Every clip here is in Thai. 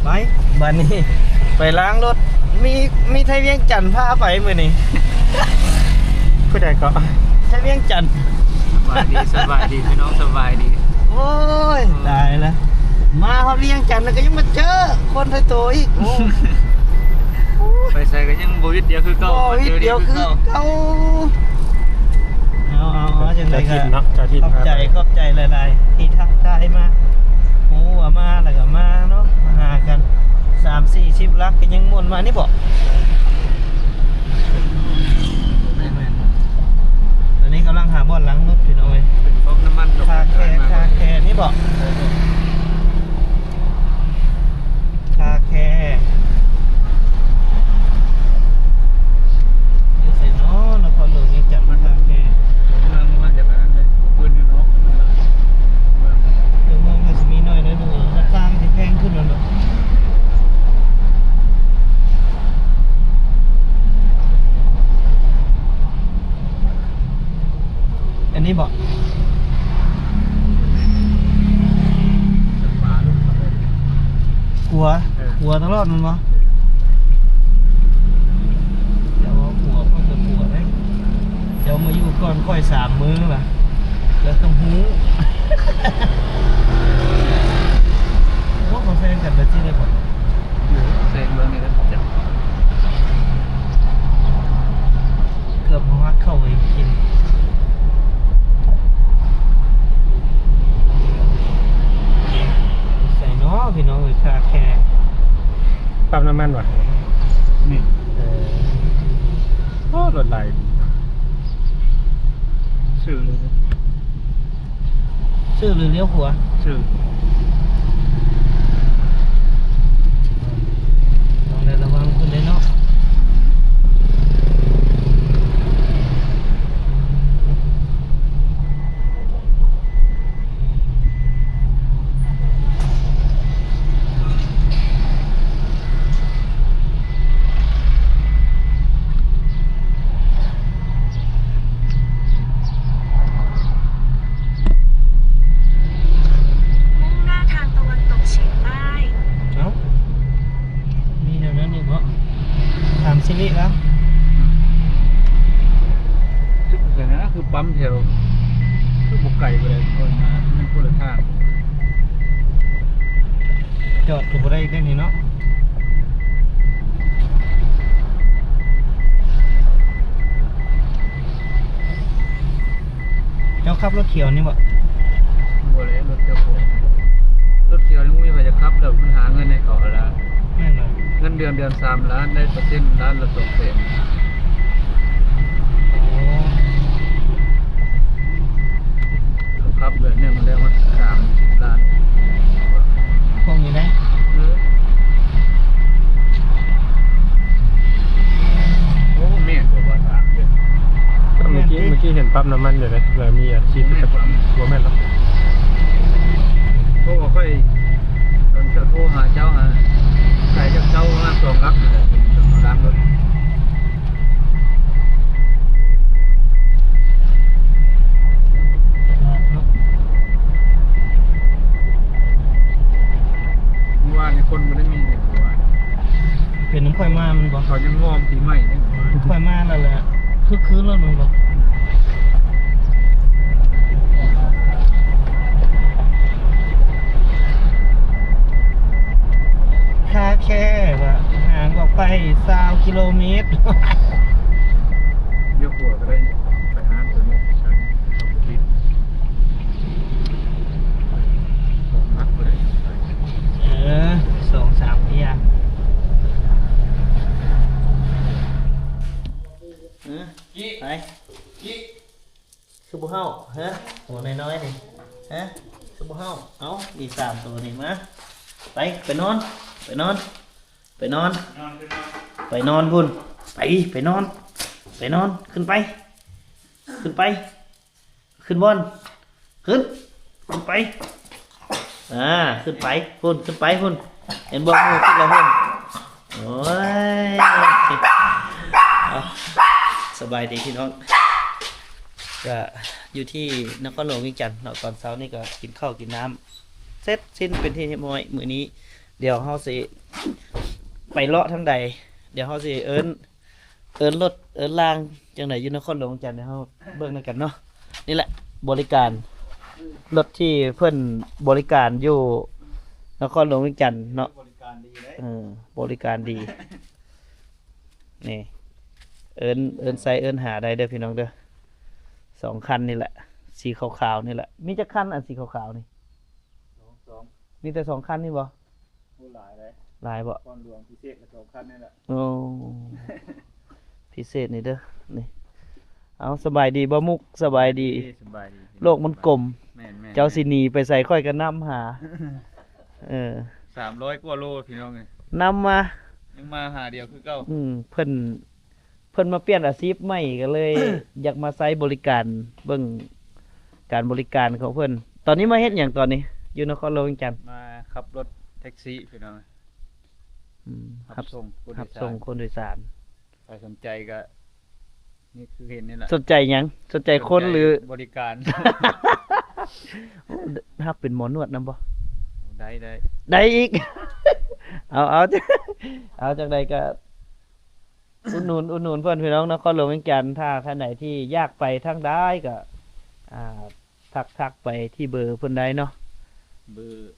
ไปบ้านนี้ไปล้างรถมีไทยเวียงจันทร์พาไปมื้อนี้ ผู้ใดก็ ไทยเวียงจันทร์ สบายดีพี่น้องสบายดี โอ้ยตายแล้วมาฮอดเวียงจันทร์แล้วก็ยังมาเจอคนไทยโตอีกโอ้ ไปใส่ก็ยังบ่วิดเดียวคือเก่า โวิดเดียวคือเก่าเอาจังได๋ จะ ก็ ทินเนาะจะทิน ขอบใจหลายๆที่ทักทายมาโอ้ว่ามาแล้วก็มาเนาะมาหากัน3-40ลักก็ยังม่วนมานี่บ่ตอนนี้กำลังหาบ่อนล้างรถพี่น้องเอ้ย เป็นปั๊มน้ำมัน คาแคนี่บ่คาแคนี่ใส่เนาะนครหลวงยังจัดมาคาแค เมืองมันจะแบบนั้นเลยปืนเนาะ เดี๋ยวมันก็จะมีหน่อยนะดูราคามันจะแพงขึ้นแล้วเนาะอันนี้บอกกลัวตลอดมันมั้งเดี๋ยวหัวก็จะหัวได้เดี๋ยวมาอยู่ก่อนค่อย3 มื้อล่ะแล้วต้องหูว่าเขาแซงกันแบบที่ได้บอก ใส่เมืองนี่ก็จะ เกือบมัดเข้าไปกินใส่น้อพี่น้องเลยคาแคร์ ปั๊มน้ำมันว่ะ นี่ โอ้รถไหล ชื่อเลย ชื่อหรือเลี้ยวหัว ชื่อ ต้องได้ระวังคนเลยเนาะเนาะมีแนวนั้นอยู่เนาะถามซิริแล้ว ชื่ออะไรนะคือปั๊มแถวคือบุกไก่ไปเลยคนมามันคนละทาง จอดถูกได้ได้นี่เนาะเจ้าขับรถเขียวนี่บ่ บัวเลยรถเจ้าของรถเขียวนี่มึงไปจะขับแล้วมันหาเงินในเขาแล้ว แม่นเลย เงินเดือน3 ล้านได้เปอร์เซ็นต์ล้านละ200,000 โอ้ เขาขับเดือนหนึงมาแล้วว่า30 ล้าน พวกนี้ได้ โอ้แม่นกว่าถามเด้อ ก็เมื่อกี้เห็นปั๊มน้ำมันอยู่เลยเลยมีอาชีพที่จะหัวแม่นเนาะ โทรค่อยตอนจะโทรหาเจ้าหาใครจะเจ้ามาส่งรับนี่แหละตามรถ เมื่อวานนี่คนไม่ได้มีในหัว เป็นน้ำข่อยมามันบอก เขายังงอมปีใหม่นี่ ข่อยมาแล้วแหละคือคืนแล้วมันบอกคาแค่ว่าห่างออกไป20 กิโลเมตร ยกหัวก็ได้ไปหาตัวนี้ใช่ต้องปิดของนักก็ได้ 2-3 เที่ยไปคือบุเฮาฮะหัวน้อยๆนี่ฮะคือบุเฮาเอาอีก3 ตัวนี่มาไปนอนไปนอนพุ่นไปนอนขึ้นไปขึ้นบนขึ้นไปขึ้นไปพุ่นเห็นบ่มือขึ้นแล้วพุ่นโอ้ยเอาสบายดีพี่น้องก็อยู่ที่นครหลวงเวียงจันทร์เนาะตอนเช้านี่ก็กินข้าวกินน้ำเสร็จสิ้นเป็นที่เรียบร้อยมื้อนี้ เดี๋ยวเฮาสิไปเลาะทางใดเดี๋ยวเฮาสิเอิ้นรถเอิ้นล่างจังไดอยู่นครหลวงจันทน์เดี๋ยวเฮาเบิ่งนำกันเนาะนี่แหละบริการรถที่เพิ่นบริการอยู่นครหลวงจันทน์เนาะ บริการดีเลย บริการดีนี่เอิ้นใส่เอิ้นหาได้เด้อพี่น้องเด้อ2คันนี่แหละสีขาวๆนี่แหละมีจักคันอันสีขาวๆนี่ 2 มีแต่2คันนี่บ่ ผู้หลายเลย หลายบ่ ก้อนหลวงพิเศษและ2คันนี่แหละ โอ้พิเศษนี่เด้อนี่เอาสบายดีบ่มุกสบายดี สบายดี โลกมันกลม แม่นๆ เจ้าสิหนีไปใส่ค่อยก็นํหา300กว่าโลพี่น้องเอ้ย นํมา ยังมาหาเดียวคือเก่า เพิ่นมาเปลี่ยนอาชีพใหม่ก็เลย อยากมาใช้บริการเบิ่งการบริการของเพิ่นตอนนี้มาเฮ็ดหยังตอนนี้ อยู่นครหลวงจันทน์ มาขับรถแท็กซี่พี่น้อง รับ ส่งผู้โด รับ ยสา ส่ง ร คนโดยสาร ใครสนใจก็นี่คือเห็นนี่แหละ สนใจหยังสนใจคนหรือบ ริการ ถ้าเป็นหมอนวดนํบ่ ได้ ได้อีก เอาจังใดก็อุดหนุนเพื่อนพี่น้องนครหลวงเวียงจันทน์ถ้าท่านไหนที่อยากไปทางใดก็ทักไปที่เบอร์เพิ่นได้เนาะ เบอร์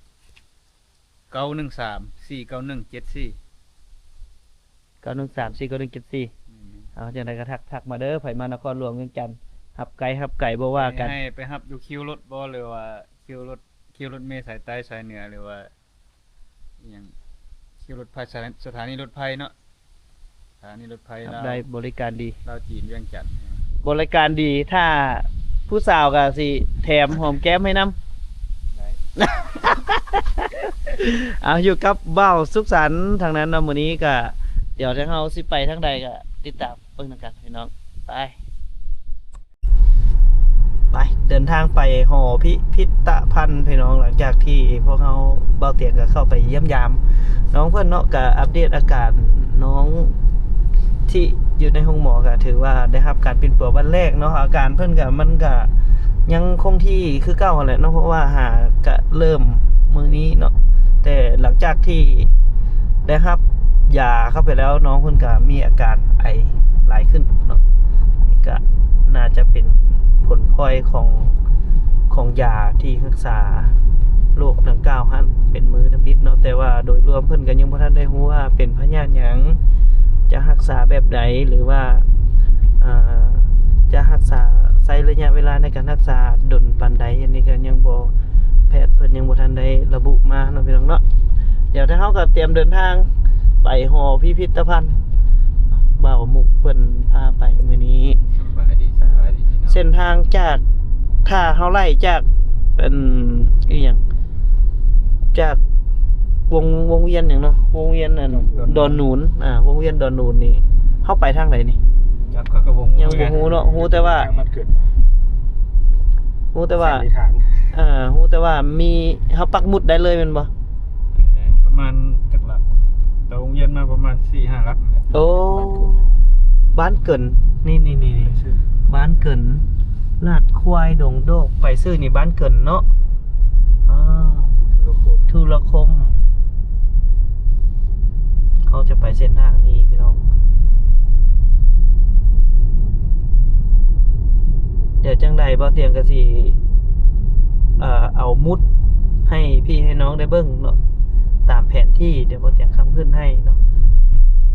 913 491 74 9134914เอาจังใดก็ทักมาเด้อไผมานครหลวงเวียงจันทน์หับไก่บ่ว่ากัน ให้ไปฮับอยู่คิวรถบ่หรือว่าคิวรถเมล์สายใต้สายเหนือหรือว่าอิหยังคิวรถไฟสถานีรถไฟเนาะสถานีรถไฟ ครับ ลาว ได้บริการดี ลาวจีนเวียงจันทน์ บริการดีถ้าผู้สาวก็สิแถมหอมแก้มให้นํ ได้ เอาอยู่กับเบ้าสุขสันต์ทางนั้นเนาะมื้อนี้ก็เดี๋ยวทางเฮาสิไปทางใดก็ติดตามเบิ่งนำกันพี่น้องไปเดินทางไปหอพิพิธภัณฑ์พี่น้องหลังจากที่พวกเฮาเบ้าเตียงก็เข้าไปเยี่ยมยามน้องเพิ่นเนาะก็อัปเดตอาการน้องที่อยู่ในห้องหมอก็ถือว่าได้รับการเปลี่ยนแปลงวันแรกเนาะอาการเพิ่นก็มันก็ยังคงที่คือเก่าแหละเนาะเพราะว่าหาก็เริ่มมื้อนี้เนาะแต่หลังจากที่ได้รับยาเข้าไปแล้วน้องเพิ่นก็มีอาการไอหลายขึ้นเนาะนี่ก็น่าจะเป็นผลพลอยของยาที่รักษาโรคดังกล่าวหั่นเป็นมือน้ำพิษเนาะแต่ว่าโดยรวมเพิ่นก็ยังบ่ทันได้รู้ว่าเป็นพยาธิหยังจะรักษาแบบใดหรือว่าจะรักษาใช้ระยะเวลาในการรักษาดนปานใดอันนี้ก็ยังบ่แพทย์เพิ่นยังบ่ทันได้ระบุมาเนาะพี่น้องเนาะเดี๋ยวถ้าเฮาก็เตรียมเดินทางไปหอพิพิธภัณฑ์บ่าวมุกเพิ่นพาไปมื้อนี้ สบายดีพี่น้อง เส้นทางจากถ้าเฮาไล่จากเป็นอีหยังจากวงเวียนหยังเนาะวงเวียนนั่นดอนนูนวงเวียนดอนนูนนี่เฮาไปทางไหนนี่ จักกระวง ยังบ่ฮู้เนาะฮู้แต่ว่า มันเกิด ฮู้แต่ว่า สันนิษฐาน ฮู้แต่ว่ามีเฮาปักหมุดได้เลยแม่นบ่ ประมาณจักหลักตรงเย็นมาประมาณ 4-5 ลักนั่นแหละ โอ้บ้านเกินนี่บ้านเกินลาดควายดงโดกไปซื้อนี่บ้านเกินเนาะทุรคมเขาจะไปเส้นทางนี้พี่น้องเดี๋ยวจังใดบ่เตียงก็สิเอามุดให้พี่ให้น้องได้เบิ่งเนาะตามแผนที่เดี๋ยวบ่เตียงค้ำขึ้นให้เนาะ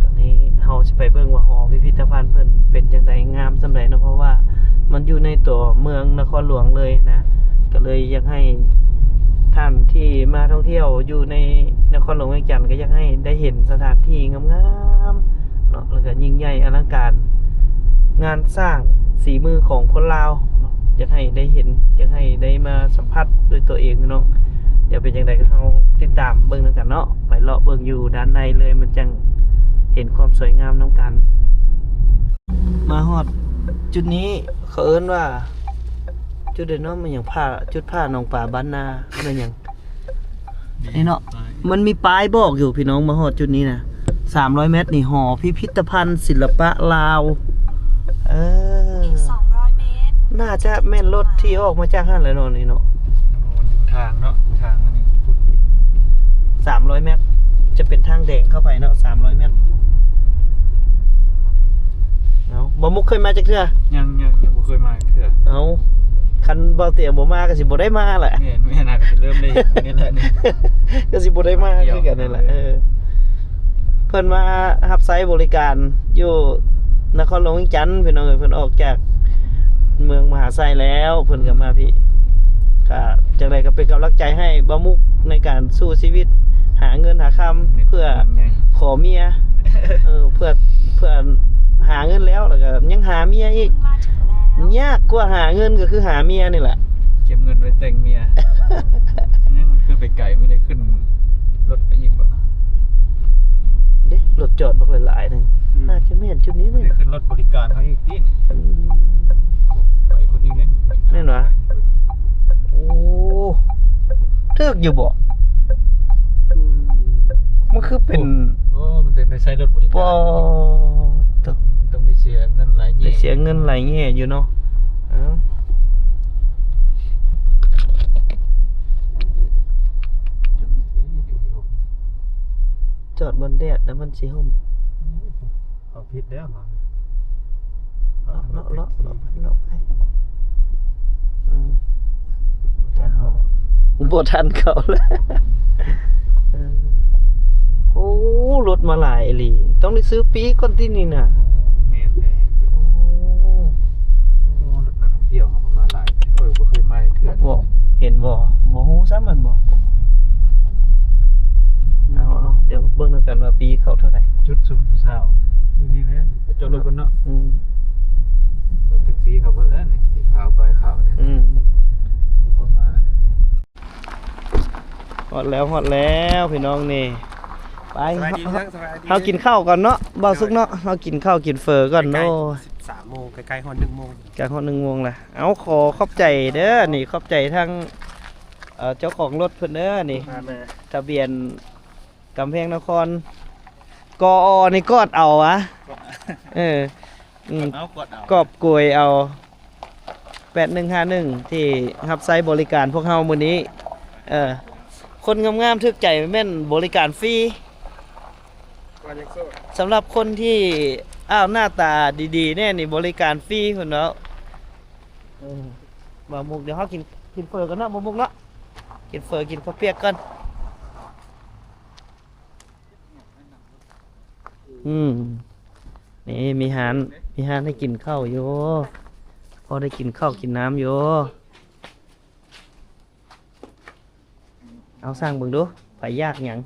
ตอนนี้เฮาสิไปเบิ่งว่าหอพิพิธภัณฑ์เพิ่นเป็นจังใดงามส่ำใดเนาะเพราะว่ามันอยู่ในตัวเมืองนครหลวงเลยนะก็เลยอยากให้ท่านที่มาท่องเที่ยวอยู่ในนครหลวงเวียงจันทน์ก็อยากให้ได้เห็นสถานที่งามๆเนาะแล้วก็ยิ่งใหญ่อลังการงานสร้างฝีมือของคนลาวเนาะอยากให้ได้เห็นอยากให้ได้มาสัมผัสด้วยตัวเองพี่น้องเดี๋ยวเป็นจังไดก็เฮาติดตามเบิ่งนำกันเนาะไปเลาะเบิ่งอยู่ด้านในเลยมันจังเห็นความสวยงามนํกันมาฮอดจุดนี้เขาเอิ้นว่าจุดเด่นเนาะมันอย่างจุดผ้าหนองป่าบ้านนาเป็นอย่างนี่เนาะมันมีป้ายบอกอยู่พี่น้องมาฮอดจุดนี้นะ300 เมตรนี่หอพิพิธภัณฑ์ศิลปะลาวอีก200 เมตร น่าจะแม่นรถที่ออกมาจากหั่นแหละเนาะนี่เนาะ ทางเนาะทางอันนี้พุทธ 300 เมตร จะเป็นทางแดงเข้าไปเนาะ300 เมตรเอาบ่มุกเคยมาจากเทื่อ ยังบ่เคยมาเถื่อ เอาคันบ่เตียบ่มาก็สิบ่ได้มาแหละ แม่น่าก็สิเริ่มได้เห็นนี่แหละนี่ ก็สิบ่ได้มาคือกันนั่นแหละเพิ่นมารับไซต์บริการอยู่นครหลวงเวียงจันทน์พี่น้องเอ้ยเพิ่นออกจากเมืองมหาไซแล้วเพิ่นก็มาพี่ก็จังไดก็เป็นกำลังใจให้บ่มุกในการสู้ชีวิตหาเงินหาคำเพื่อขอเมียเพื่อหาเงินแล้วก็ยังหาเมียอีก มาถึงแล้ว ยากกว่าหาเงินก็คือหาเมียนี่แหละ เก็บเงินไว้แต่งเมียนี่มันขึ้นไปไกลไม่ได้ขึ้นรถไปอีกบ่ เด้รถจอดบักหลายๆนึงน่าจะไม่เห็นจุดนี้เล ไม่ ย ได้ นะ ขึ้นรถบริการเขาอีกที่นี่ไปคนนึงเนี่ย แน่นวะโอ้เทิกอยู่บ่มันคือเป็น โอ้มันจะไม่ใช่รถบริ ป กา อ ร ต ต้องได้เสียเงินหลาย แต่เสียเงินหลายแง่อยู่เนาะเอ้าจอดบนแดดแล้วมันสิห่ม เขาผิดแล้วเหรอ เลาะไปจะเอาบ่ทันเขาแล้วโอ้รถมาหลายอีหลีต้องได้ซื้อปีก่อนที่นี่น่ะ แม่แม่ โอ้ รถนักท่องเที่ยวเขามาหลายเคยบ่เคยมาเถื่อน บ่เห็นบ่ฮู้ซ้ำมันบ่เอาเดี๋ยวเบิ่งแล้วกันว่าปีเขาเท่าไหร่ จุดสูงผู้สาวนี่แหละไปจอดรถกันเนาะ รถแท็กซี่เขาเบิดแล้วนี่สีขาวปลายขาวเนี่ยประมาณ ฮอดแล้วพี่น้องนี่ไปเฮากินข้าวก่อนเนาะบ่าวสุกเนาะเฮากินข้าวกินเฟอก่อนเนาะ 13 โมงใกล้ๆฮอด1 โมง กลางฮอด1 โมงละเอาขอขอบใจเด้อนี่ขอบใจทั้งเจ้าของรถเพิ่นเด้อนี่ มา ทะเบียนกำแพงนครกอนี่กอดเอาวะเอากดเอา กอบกวยเอา8151ที่รับใช้บริการพวกเฮามื้อนี้คนงามๆทึกใจแม่นบริการฟรีสำหรับคนที่หน้าตาดีๆแน่นี่บริการฟรีพุ่นเนาะบ่มุกเดี๋ยวเฮากินเฟอกันเนาะบ่มุกเนาะกินเฟอกินข้าวเปียกก่อนนี่มีหารให้กินข้าวอยู่พอได้กินข้าวกินน้ำอยู่เอาสั่งเบิ่งดูไปยากหยัง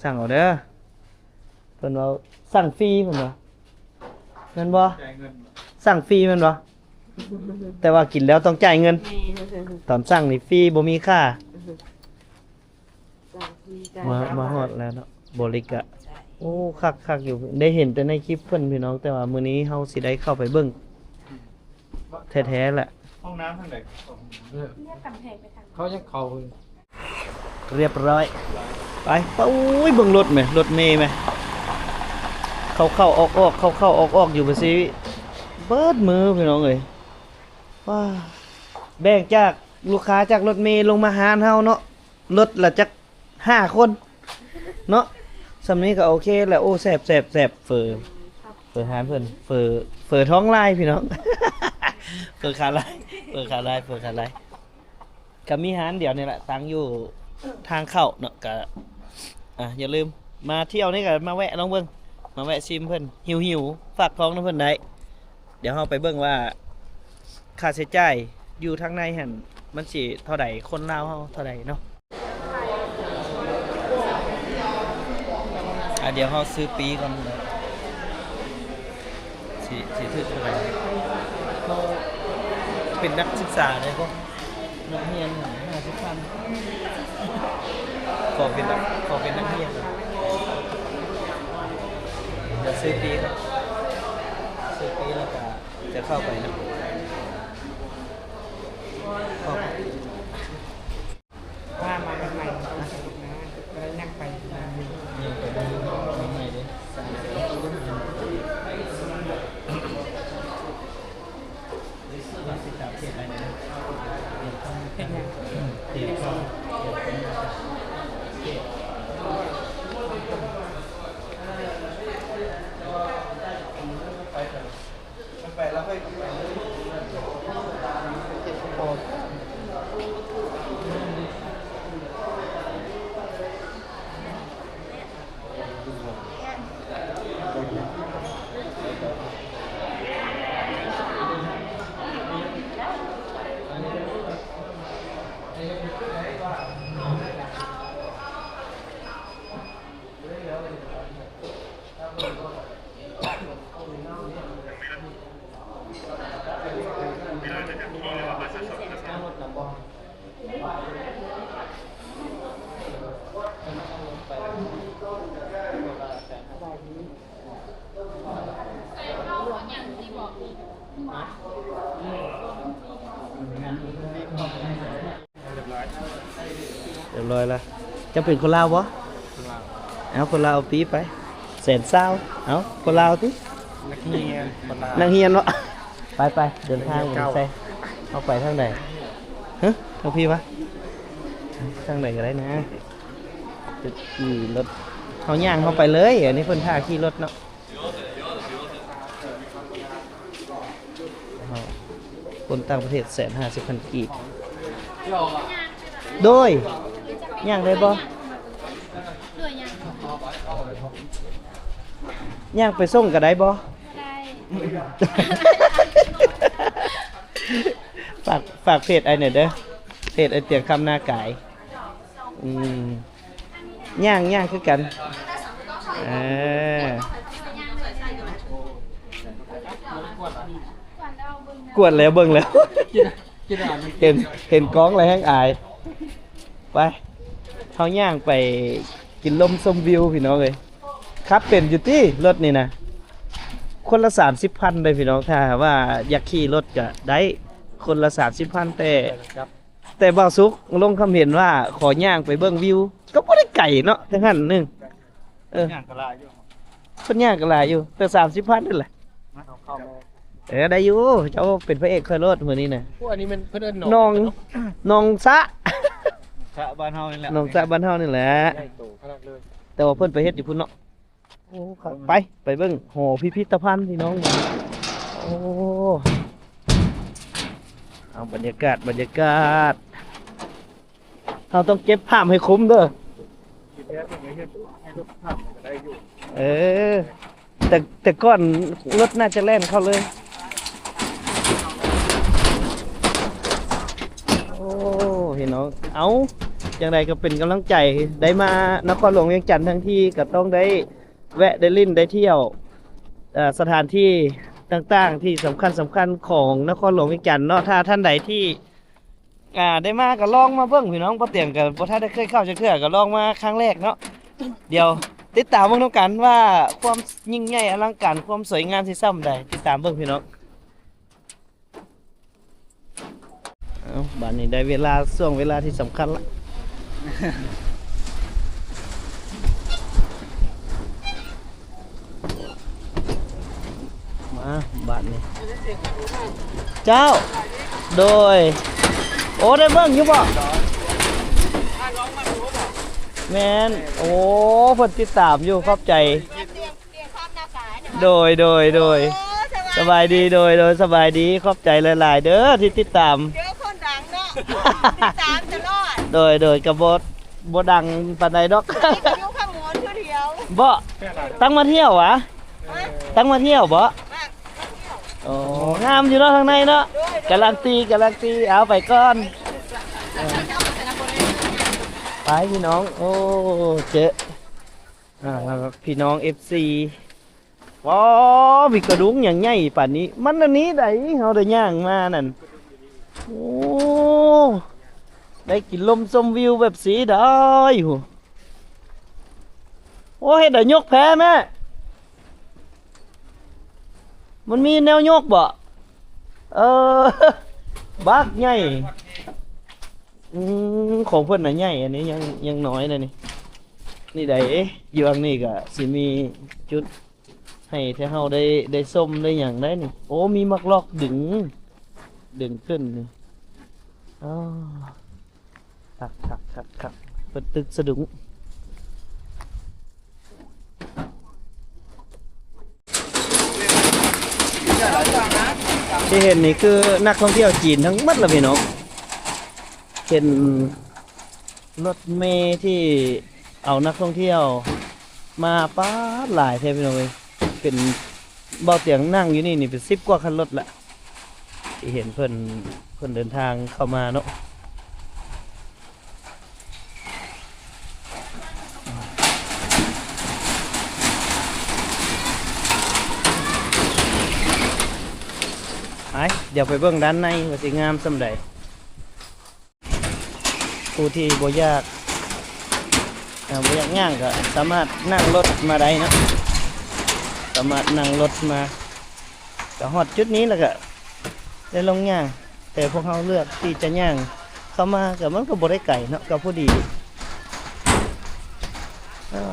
สั่งเอาเด้อเพิ่นว่าสั่งฟรีเพิ่นว่าแม่นบ่ จ่ายเงิน สั่งฟรีแม่นบ่แต่ว่ากินแล้วต้องจ่ายเงิน ตอนสั่งนี่ฟรีบ่มีค่ามาฮอดแล้วเนาะบริกะโอ้คักอยู่ได้เห็นแต่ในคลิปเพิ่นพี่น้องแต่ว่ามื้อนี้เฮาสิได้เข้าไปเบิ่งแท้ๆแหละ ห้องน้ำทางไหน เขายังเขา เรียบร้อยไปอุ้ยเบิ่งรถไหมรถเมย์ไหมเข้าออกอยู่ไปสิเบิดมือพี่น้องเอ้ยว้าแบ่งจากลูกค้าจากรถเมย์ลงมาหารเฮาเนาะรถละจัก5 คนเนาะสำนี้ก็โอเคแหละโอ้แซ่บเฟอหารเพิ่นเฟอท้องลายพี่น้อง เฟอขาลายก็มีหารเดี๋ยวนี่แหละตั้งอยู่ทางเข้าเนาะก็อย่าลืมมาเที่ยวนี่ก็มาแวะน้องเบิ่งมาแวะชิมเพิ่นหิวฝากท้องน้ำเพิ่นได้เดี๋ยวเราไปเบิ่งว่าค่าใช้จ่ายอยู่ทางในหั่นมันสิเท่าใดคนลาวเฮาเท่าใดเนาะเดี๋ยวเราซื้อปีก่อนนะสิถึกเท่าไหร่เราเป็นนักศึกษาเลยก็นักเรียน50,000ขอเป็นนักเรียนเดี๋ยวซื้อปีครับซื้อปีแล้วก็จะเข้าไปนะว่ามาใหม่แล้วนั่งไป นี่ไปดูใหม่ดิสิจับเขตอะไรนะเขต ร้อยละจะเป็นคนลาวบ่เอาคนลาวเอาปีไปแสนเศร้าเอาคนลาวติ นักเรียนคนลาว นั่งเฮียนวะไปเดินทางไปใส่เอาไปทางไหนฮะทางพี่วะทางไหนก็ได้นะจะขี่รถเขาย่างเขาไปเลยอันนี้เพิ่นท่าขี่รถเนาะคนต่างประเทศ150,000 กีบโดยย่างได้บ่ย่างไปส่งก็ได้บ่ ฝากเพจไอเนี่ยเด้อเพจไอเตียงคำหน้ากายย่างคือกันกวนแล้วเบิ่งแล้วเห็นกล้องอะไรแห้งอายไปเขาย่างไปกินลมชมวิวพี่น้องเลยครับเป็นอยู่ที่รถนี่นะคนละ30,000เลยพี่น้องถ้าว่าอยากขี่รถก็ได้คนละ30,000แต่บ่าวสุกลงคำเห็นว่าขอย่างไปเบิ่งวิวก็บ่ได้ไก่เนาะจังหั่นนึงย่างกะลาอยู่ เพิ่นย่างก็หลายอยู่แต่30,000นั่นแหละได้อยู่เจ้าเป็นพระเอกเคยรถมื้อนี้น่ะ พวกอันนี้มันเพิ่นเอิ้น น้องซะ ชะบ้านเฮานี่แหละ น้องซะบ้านเฮานี่แหละ ใหญ่โตขนาดเลย แต่ว่าเพิ่นไปเฮ็ดอยู่พุ่นเนาะโอ้ครับไปเบิ่งหอพิพิธภัณฑ์พี่น้องโอ้เอาบรรยากาศเราต้องเก็บภาพให้คุ้มเด้อเออแต่ก่อนรถน่าจะแล่นเข้าเลยโอ้พี่น้องเอาอย่างไรก็เป็นกำลังใจได้มานครหลวงเวียงจันทร์ทั้งที่ก็ต้องได้แวะได้ลิ้นได้เที่ยวสถานที่ต่างๆที่สำคัญของนครหลวงเวียงจันทร์เนาะถ้าท่านใดที่ได้มาก็ลองมาเบิ่งพี่น้องบ่เตียงก็บ่ทันได้เคยเข้าจักเทื่อก็ลองมาครั้งแรกเนาะเดี๋ยวติดตามเบิ่งนำกันว่าความยิ่งใหญ่อลังการความสวยงามสิซ้ำใดติดตามเบิ่งพี่น้องบัดนี้ได้เวลาช่วงเวลาที่สำคัญละมาบัดนี้เจ้าโดยโอ้ได้เบิ่งอยู่บ่แม่นโอ้เพิ่นติดตามอยู่ขอบใจโดยสบายดีโดยสบายดีขอบใจหลายๆเด้อที่ติดตามเดี๋ยวคนดังเนาะติดตามตลอดโดยกระบ่ดังปานใดดอก นี่ก็อยู่ข้างหมวนเที่ยว บ่ตั้งมาเที่ยวหวะตั้งมาเที่ยวบ่ มาก โอ้งามอยู่เนาะทางในเนาะการันตีเอาไปก่อนไปพี่น้องโอ้เจ๊พี่น้อง FC ว้าวมีกระดุงอย่างใหญ่ป่านนี้มันอันนี้ได้เฮาได้ย่างมานั่นโอ้ได้กินลมชมวิวแบบสีได้โอ้เฮ็ดได้ยกแพ้แม่มันมีแนวยกบ่บักใหญ่ของเพิ่นน่ะใหญ่อันนี้ยังน้อยเลยนี่ได้อยู่อันนี้ก็สิมีจุดให้ที่เฮาได้ส้มได้อย่างได้นี่โอ้มีมักลอกดึงขึ้นนี่อ๋อคักเปิดตึกสะดุ้งที่เห็นนี่คือนักท่องเที่ยวจีนทั้งหมดเลยพี่น้องเห็นรถเมล์ที่เอานักท่องเที่ยวมาป้าหลายแท้พี่น้องเลยเป็นเบาเตียงนั่งอยู่นี่เป็น10 กว่าคันรถละที่เห็นเพิ่นเดินทางเข้ามาเนาะเดี๋ยวไปเบิ่งด้านในว่าสิงามส่ำใดผู้ที่บ่อยากย่างก็สามารถนั่งรถมาได้นะสามารถนั่งรถมาก็ฮอดจุดนี้แล้วก็ได้ลงย่างแต่พวกเขาเลือกที่จะย่างเข้ามาก็มันก็บ่ได้ไกลเนาะก็พอดี อ้าว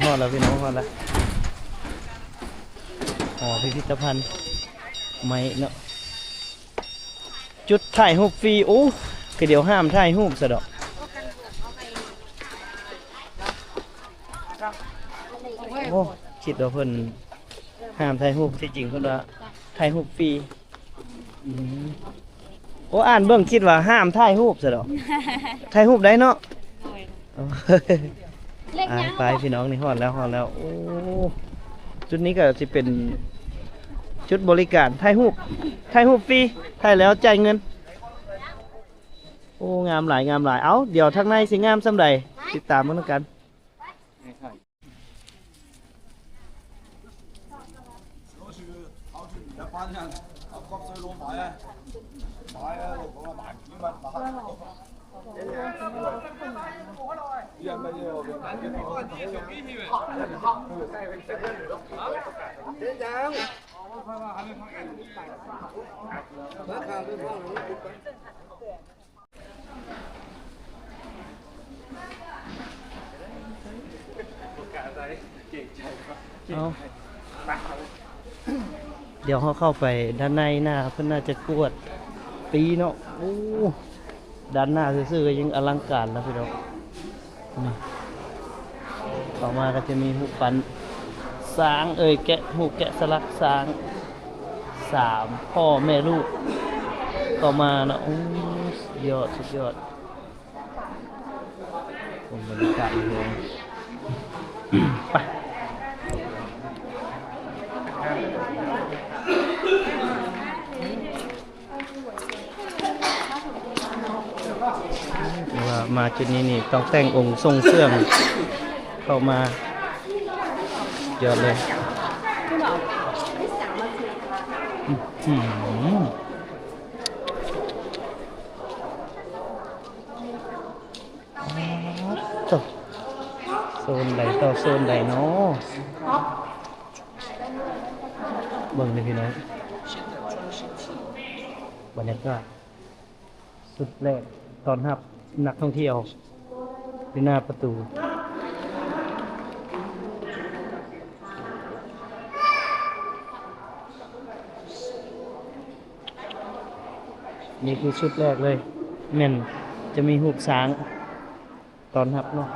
ฮอดแล้วพี่น้องฮอดแล้วหอพิพิธภัณฑ์ไม้เนาะจุดถ่ายรูปฟรีโอ้คือเดี๋ยวห้ามถ่ายรูปซะดอกโอ้คิดว่าเพิ่นห้ามถ่ายรูปที่จริงเพิ่นว่าถ่ายรูปฟรีอืมโอ้อ่านเบิ่งคิดว่าห้ามถ่ายรูปซะดอกถ่ายรูปได้เนาะไปพี่น้องนี่ฮอดแล้วโอ้จุดนี้ก็สิเป็นจุดบริการถ่ายรูปฟรีถ่ายแล้วจ่ายเงินโอ้งามหลายเอ้าเดี๋ยวทางในสิงามส่ำใดติดตามมันกัน เอาเดี๋ยวเขาเข้าไปด้านในหน้าเพื่อนน่าจะกวดปีเนาะโอ้ด้านหน้าซื่อๆก็ยังอลังการแล้วพี่น้องนี่ต่อมาก็จะมีหูปันช้างแกะหูแกะสลักช้าง3พ่อแม่ลูกต่อมาเนาะโอ้สุดยอดบรรยากาศเลยไปว่ามาจุดนี้นี่ต้องแต่งองค์ทรงเครื่องเข้ามายอดเลยตกโซนใดต่อโซนใดเนาะเบิ่งเลยพี่น้องบรรยากาศสุดแรกตอนรับนักท่องเที่ยวที่หน้าประตูนี่คือชุดแรกเลยแม่นจะมีหูบช้างตอนรับเนาะ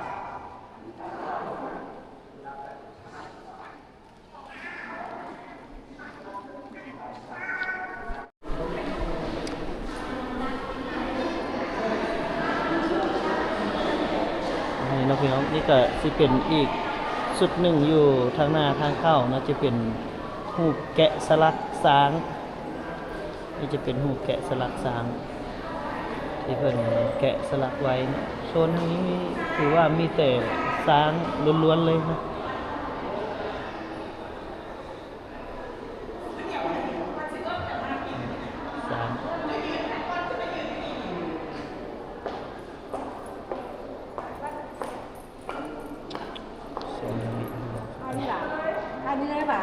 นี่พี่น้องนี่ก็สิเป็นอีกสุดหนึ่งอยู่ทางหน้าทางเข้านะจะเป็นหูบแกะสลักช้างนี่จะเป็นหูบแกะสลักช้างที่เพิ่นแกะสลักไว้นะโซนทางนี้ถือว่ามีแต่ช้างล้วนๆเลยนะช้างโซนทางนี้ อันนี้ได้ป่ะ